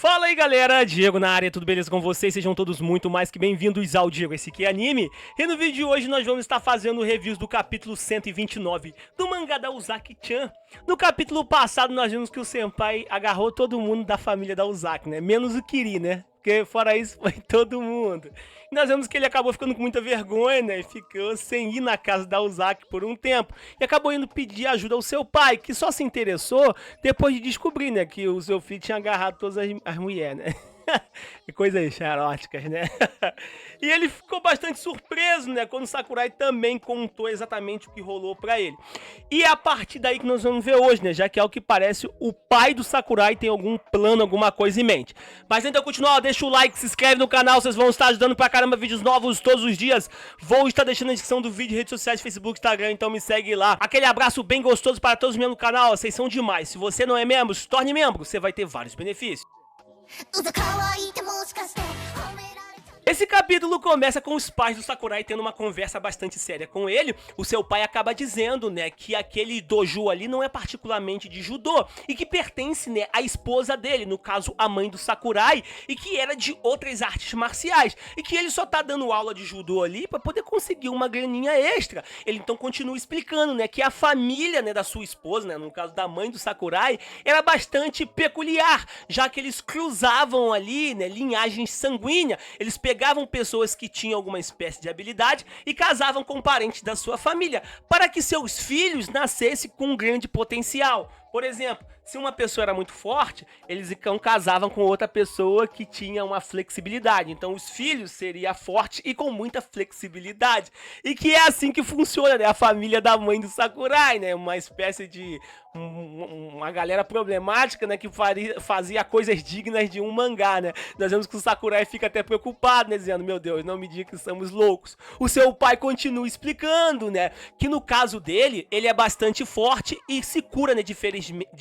Fala aí galera, Diego na área, tudo beleza com vocês? Sejam todos muito mais que bem-vindos ao Diego Esse Aqui é Anime. E no vídeo de hoje nós vamos estar fazendo reviews do capítulo 129 do mangá da Uzaki-chan. No capítulo passado nós vimos que o senpai agarrou todo mundo da família da Uzaki, né? Menos o Kiri, né? Porque fora isso foi todo mundo. E nós vemos que ele acabou ficando com muita vergonha, né? E ficou sem ir na casa da Uzaki por um tempo. E acabou indo pedir ajuda ao seu pai, que só se interessou depois de descobrir, né? Que o seu filho tinha agarrado todas as mulheres, né? Que coisas eróticas, né? E ele ficou bastante surpreso, né? Quando o Sakurai também contou exatamente o que rolou pra ele. E é a partir daí que nós vamos ver hoje, né? Já que, ao que parece, o pai do Sakurai tem algum plano, alguma coisa em mente. Mas antes de eu continuar, deixa o like, se inscreve no canal, vocês vão estar ajudando pra caramba, vídeos novos todos os dias. Vou estar deixando na descrição do vídeo, redes sociais, Facebook, Instagram, então me segue lá. Aquele abraço bem gostoso para todos os membros do canal, vocês são demais. Se você não é membro, se torne membro, você vai ter vários benefícios. Esse capítulo começa com os pais do Sakurai tendo uma conversa bastante séria com ele. O seu pai acaba dizendo, né, que aquele dojo ali não é particularmente de judô e que pertence, né, à esposa dele, no caso a mãe do Sakurai, e que era de outras artes marciais, e que ele só tá dando aula de judô ali para poder conseguir uma graninha extra. Ele então continua explicando, né, que a família, né, da sua esposa, né, no caso da mãe do Sakurai, era bastante peculiar, já que eles cruzavam ali, né, linhagem sanguínea. Eles pegavam pessoas que tinham alguma espécie de habilidade e casavam com parentes da sua família, para que seus filhos nascessem com um grande potencial. Por exemplo, se uma pessoa era muito forte, eles então casavam com outra pessoa que tinha uma flexibilidade. Então os filhos seriam fortes e com muita flexibilidade. E que é assim que funciona, né? A família da mãe do Sakurai, né? Uma espécie de... uma galera problemática, né? Que fazia coisas dignas de um mangá, né? Nós vemos que o Sakurai fica até preocupado, né? Dizendo, meu Deus, não me diga que estamos loucos. O seu pai continua explicando, né? Que no caso dele, ele é bastante forte e se cura, né? De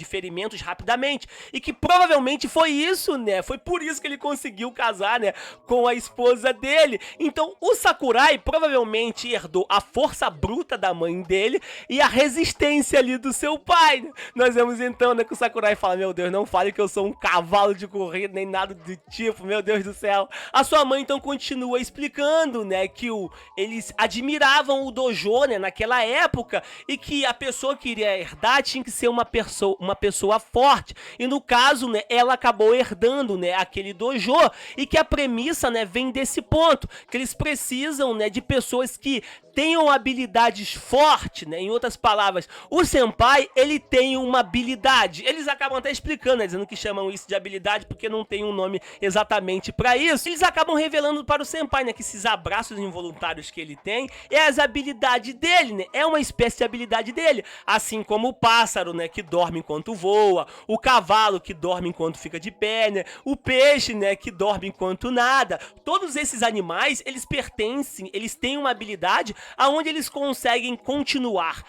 ferimentos rapidamente. E que provavelmente foi isso, né? Foi por isso que ele conseguiu casar, né? Com a esposa dele. Então, o Sakurai provavelmente herdou a força bruta da mãe dele e a resistência ali do seu pai. Nós vemos então, né, que o Sakurai fala, meu Deus, não fale que eu sou um cavalo de corrida, nem nada do tipo, meu Deus do céu. A sua mãe então continua explicando, né, que eles admiravam o dojo, né, naquela época, e que a pessoa que iria herdar tinha que ser uma pessoa forte. E no caso, né, ela acabou herdando, né, aquele dojo, e que a premissa, né, vem desse ponto, que eles precisam, né, de pessoas que tenham habilidades fortes, né? Em outras palavras, o senpai, ele tem uma habilidade. Eles acabam até explicando, né? Dizendo que chamam isso de habilidade porque não tem um nome exatamente para isso. Eles acabam revelando para o senpai, né? Que esses abraços involuntários que ele tem é as habilidades dele, né? É uma espécie de habilidade dele. Assim como o pássaro, né? Que dorme enquanto voa. O cavalo que dorme enquanto fica de pé, né? O peixe, né? Que dorme enquanto nada. Todos esses animais, eles pertencem, eles têm uma habilidade aonde eles conseguem continuar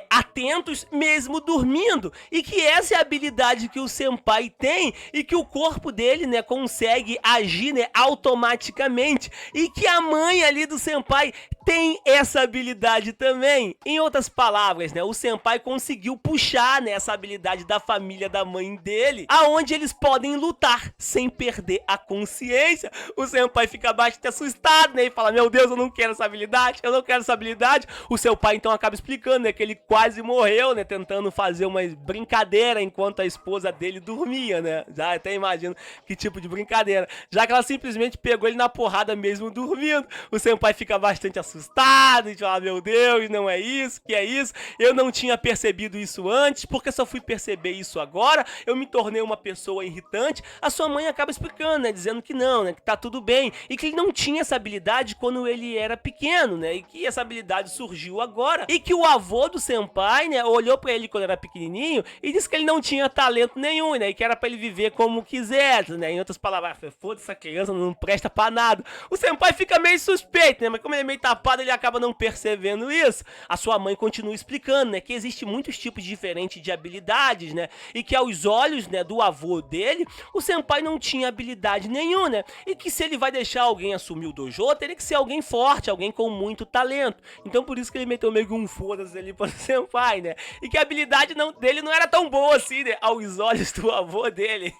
atentos mesmo dormindo, e que essa é a habilidade que o senpai tem e que o corpo dele, né, consegue agir, né, automaticamente, e que a mãe ali do senpai tem essa habilidade também. Em outras palavras, né, o senpai conseguiu puxar, né, essa habilidade da família da mãe dele, aonde eles podem lutar sem perder a consciência. O senpai fica bastante assustado, né, e fala, meu Deus, eu não quero essa habilidade, eu não quero essa habilidade. O seu pai então acaba explicando, né, que ele quase morreu, né, tentando fazer uma brincadeira enquanto a esposa dele dormia, né. Já até imagino que tipo de brincadeira, já que ela simplesmente pegou ele na porrada mesmo dormindo. O senpai fica bastante assustado e fala, meu Deus, não é isso, que é isso? Eu não tinha percebido isso antes, porque só fui perceber isso agora, eu me tornei uma pessoa irritante. A sua mãe acaba explicando, né, dizendo que não, né, que tá tudo bem, e que ele não tinha essa habilidade quando ele era pequeno, né, e que essa habilidade surgiu agora, e que o avô do senpai, né, olhou pra ele quando era pequenininho e disse que ele não tinha talento nenhum, né, e que era pra ele viver como quisesse, né, em outras palavras, foda-se, essa criança não presta pra nada. O senpai fica meio suspeito, né, mas como ele é meio tapado, ele acaba não percebendo isso. A sua mãe continua explicando, né, que existe muitos tipos diferentes de habilidades, né? E que aos olhos, né, do avô dele, o senpai não tinha habilidade nenhuma, né? E que se ele vai deixar alguém assumir o dojo, teria que ser alguém forte, alguém com muito talento. Então por isso que ele meteu meio que um foda-se ali para o senpai, né? E que a habilidade dele não era tão boa assim, né? Aos olhos do avô dele.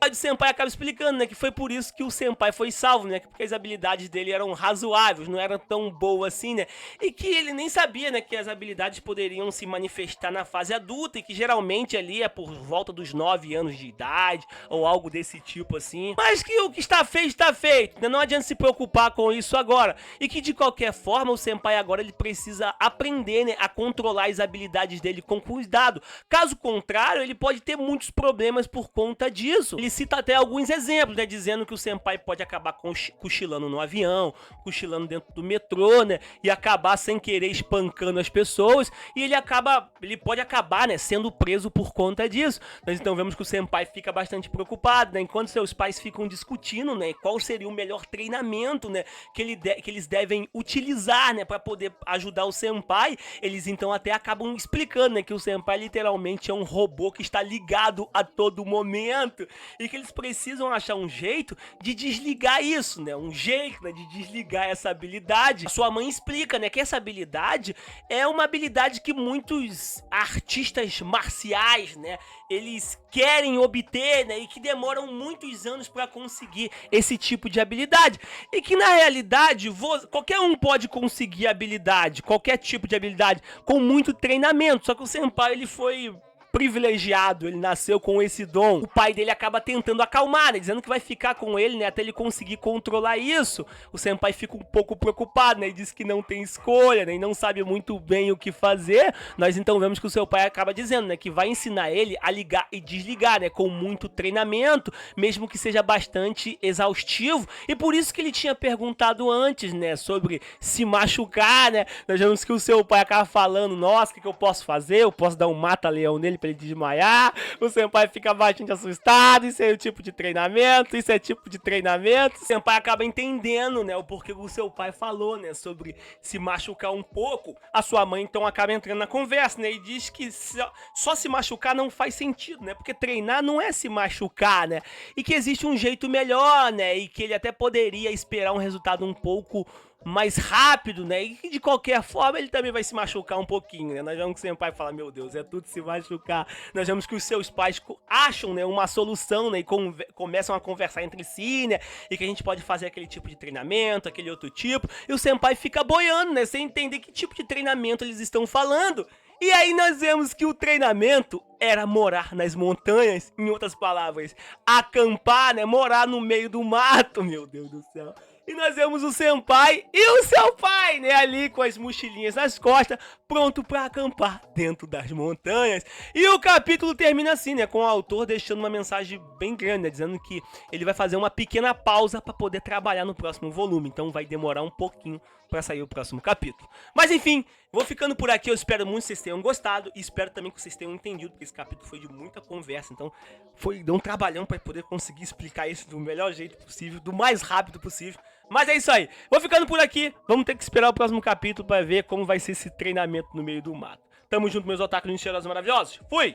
O senpai acaba explicando, né, que foi por isso que o senpai foi salvo, né? Porque as habilidades dele eram razoáveis, não eram tão boas assim, né? E que ele nem sabia, né, que as habilidades poderiam se manifestar na fase adulta e que geralmente ali é por volta dos 9 anos de idade ou algo desse tipo assim. Mas que o que está feito, né? Não adianta se preocupar com isso agora. E que de qualquer forma o senpai agora ele precisa aprender, né, a controlar as habilidades dele com cuidado. Caso contrário, ele pode ter muitos problemas por conta disso. Ele cita até alguns exemplos, né, dizendo que o senpai pode acabar cochilando no avião, cochilando dentro do metrô, né, e acabar sem querer espancando as pessoas, e ele pode acabar, né, sendo preso por conta disso. Nós então vemos que o senpai fica bastante preocupado, né, enquanto seus pais ficam discutindo, né, qual seria o melhor treinamento, né, que eles devem utilizar, né, para poder ajudar o senpai. Eles então até acabam explicando, né, que o senpai literalmente é um robô que está ligado a todo momento e que eles precisam achar um jeito de desligar isso, né, um jeito, né, de desligar essa habilidade. A sua mãe explica, né, que essa habilidade é uma habilidade que muitos artistas marciais, né, eles querem obter, né, e que demoram muitos anos para conseguir esse tipo de habilidade. E que na realidade, qualquer um pode conseguir habilidade, qualquer tipo de habilidade, com muito treinamento. Só que o senpai, ele foi privilegiado, ele nasceu com esse dom. O pai dele acaba tentando acalmar, né, dizendo que vai ficar com ele, né, até ele conseguir controlar isso. O senpai fica um pouco preocupado, né, e diz que não tem escolha, né, e não sabe muito bem o que fazer. Nós então vemos que o seu pai acaba dizendo, né, que vai ensinar ele a ligar e desligar, né, com muito treinamento, mesmo que seja bastante exaustivo. E por isso que ele tinha perguntado antes, né, sobre se machucar, né. Nós vemos que o seu pai acaba falando, nossa, o que eu posso fazer? Eu posso dar um mata-leão nele pra ele desmaiar. O senpai fica bastante assustado. Isso é o tipo de treinamento, isso é tipo de treinamento. O senpai acaba entendendo, né, o porquê o seu pai falou, né, sobre se machucar um pouco. A sua mãe então acaba entrando na conversa, né, e diz que só se machucar não faz sentido, né, porque treinar não é se machucar, né, e que existe um jeito melhor, né, e que ele até poderia esperar um resultado um pouco mais rápido, né, e que de qualquer forma ele também vai se machucar um pouquinho, né. Nós vemos que o senpai fala, meu Deus, é tudo se machucar. Nós vemos que os seus pais acham, né, uma solução, né, e começam a conversar entre si, né, e que a gente pode fazer aquele tipo de treinamento, aquele outro tipo, e o senpai fica boiando, né, sem entender que tipo de treinamento eles estão falando. E aí nós vemos que o treinamento era morar nas montanhas, em outras palavras, acampar, né, morar no meio do mato, meu Deus do céu. E nós vemos o senpai e o seu pai, né, ali com as mochilinhas nas costas, pronto pra acampar dentro das montanhas. E o capítulo termina assim, né, com o autor deixando uma mensagem bem grande, né, dizendo que ele vai fazer uma pequena pausa pra poder trabalhar no próximo volume. Então vai demorar um pouquinho pra sair o próximo capítulo. Mas enfim, vou ficando por aqui. Eu espero muito que vocês tenham gostado e espero também que vocês tenham entendido, porque esse capítulo foi de muita conversa. Então deu um trabalhão pra poder conseguir explicar isso do melhor jeito possível, do mais rápido possível. Mas é isso aí, vou ficando por aqui, vamos ter que esperar o próximo capítulo pra ver como vai ser esse treinamento no meio do mato. Tamo junto, meus otakus lindos, cheirosos maravilhosos, fui!